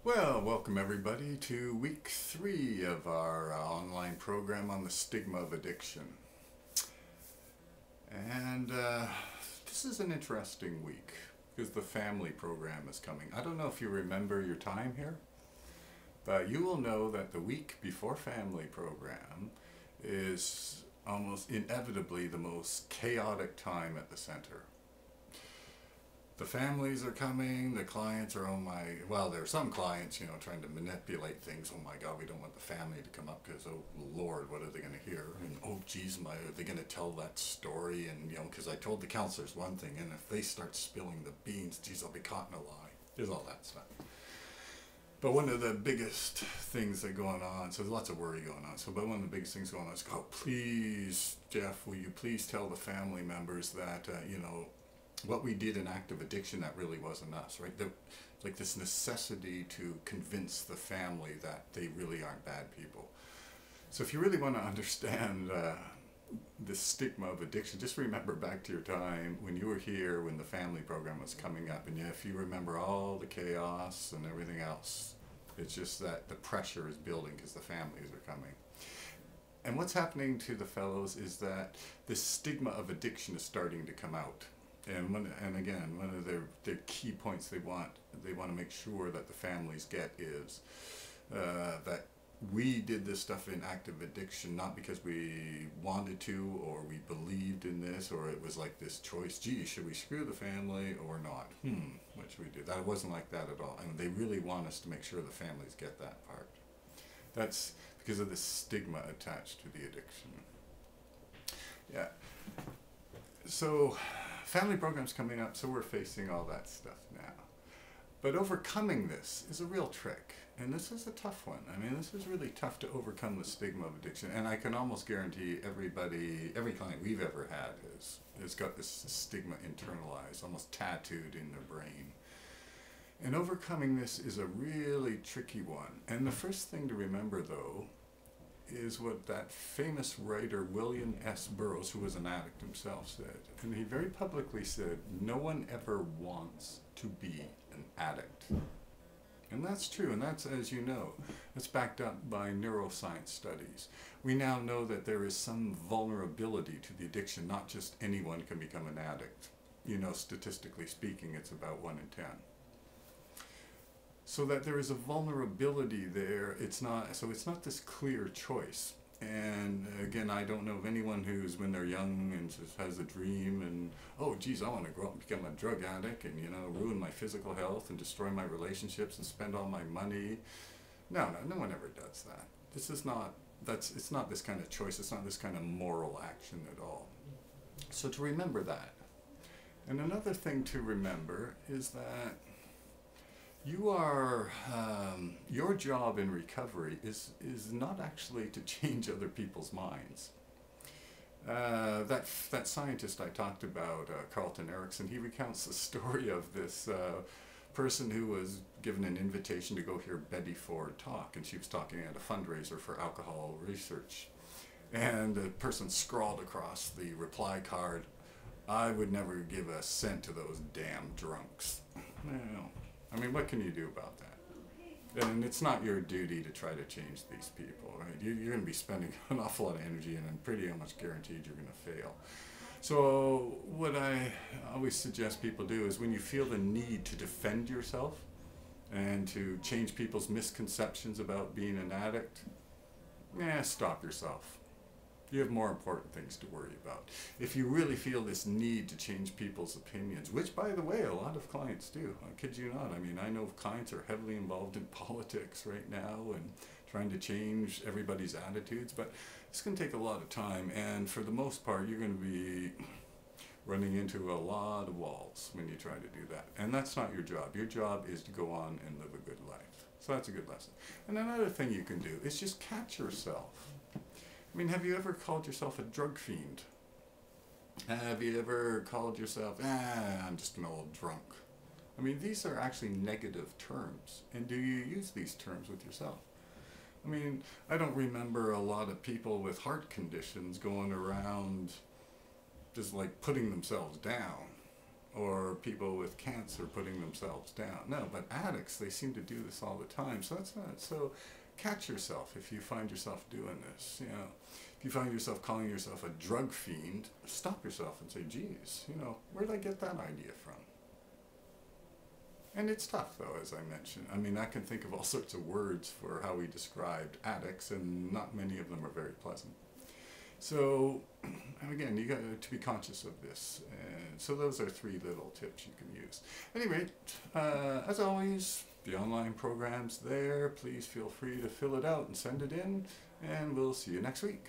Well, welcome everybody to week 3 of our online program on the stigma of addiction. And this is an interesting week because the family program is coming. I don't know if you remember your time here, but you will know that the week before family program is almost inevitably the most chaotic time at the center. The families are coming, the clients are, well, there are some clients, trying to manipulate things. Oh my God, we don't want the family to come up because, oh Lord, what are they going to hear? And oh geez, are they going to tell that story? And, because I told the counselors one thing, and if they start spilling the beans, geez, I'll be caught in a lie. There's all that stuff. But one of the biggest things that going on, so there's lots of worry going on. But one of the biggest things going on is, oh, please, Geoff, will you please tell the family members that, what we did in active addiction, that really wasn't us, right? Like this necessity to convince the family that they really aren't bad people. So if you really want to understand the stigma of addiction, just remember back to your time when you were here, when the family program was coming up, and if you remember all the chaos and everything else, it's just that the pressure is building because the families are coming. And what's happening to the fellows is that this stigma of addiction is starting to come out. And again, one of their key points they want to make sure that the families get is that we did this stuff in active addiction not because we wanted to or we believed in this or it was like this choice, gee, should we screw the family or not? What should we do? That wasn't like that at all. And they really want us to make sure the families get that part. That's because of the stigma attached to the addiction. Yeah. So family program's coming up, so we're facing all that stuff now. But overcoming this is a real trick, and this is a tough one. I mean, this is really tough to overcome the stigma of addiction, and I can almost guarantee every client we've ever had has got this stigma internalized, almost tattooed in their brain. And overcoming this is a really tricky one. And the first thing to remember, though, is what that famous writer William S. Burroughs, who was an addict himself, said. And he very publicly said, no one ever wants to be an addict. And that's true, and that's, as you know, that's backed up by neuroscience studies. We now know that there is some vulnerability to the addiction, not just anyone can become an addict. Statistically speaking, it's about 1 in 10. So that there is a vulnerability there. It's not this clear choice. And again, I don't know of anyone who's, when they're young and just has a dream and, oh geez, I want to grow up and become a drug addict and, ruin my physical health and destroy my relationships and spend all my money. No one ever does that. It's not this kind of choice. It's not this kind of moral action at all. So to remember that. And another thing to remember is that your job in recovery is not actually to change other people's minds. That scientist I talked about, Carlton Erickson, he recounts the story of this person who was given an invitation to go hear Betty Ford talk, and she was talking at a fundraiser for alcohol research. And the person scrawled across the reply card, "I would never give a cent to those damn drunks." Well, I mean, what can you do about that? And it's not your duty to try to change these people, right? You're going to be spending an awful lot of energy, and I'm pretty much guaranteed you're going to fail. So what I always suggest people do is when you feel the need to defend yourself and to change people's misconceptions about being an addict, stop yourself. You have more important things to worry about. If you really feel this need to change people's opinions, which, by the way, a lot of clients do. I kid you not. I mean, I know clients are heavily involved in politics right now and trying to change everybody's attitudes, but it's going to take a lot of time, and for the most part, you're going to be running into a lot of walls when you try to do that. And that's not your job. Your job is to go on and live a good life. So that's a good lesson. And another thing you can do is just catch yourself. I mean, have you ever called yourself a drug fiend? Have you ever called yourself, I'm just an old drunk? I mean, these are actually negative terms. And do you use these terms with yourself? I mean, I don't remember a lot of people with heart conditions going around just like putting themselves down. or people with cancer putting themselves down. No, but addicts, they seem to do this all the time. So that's not, so catch yourself if you find yourself doing this, you know. If you find yourself calling yourself a drug fiend, stop yourself and say, geez, you know, where did I get that idea from? And it's tough, though, as I mentioned. I mean, I can think of all sorts of words for how we described addicts, and not many of them are very pleasant. So, again, you got to be conscious of this. And so those are 3 little tips you can use. Anyway, as always, the online program's there. Please feel free to fill it out and send it in, and we'll see you next week.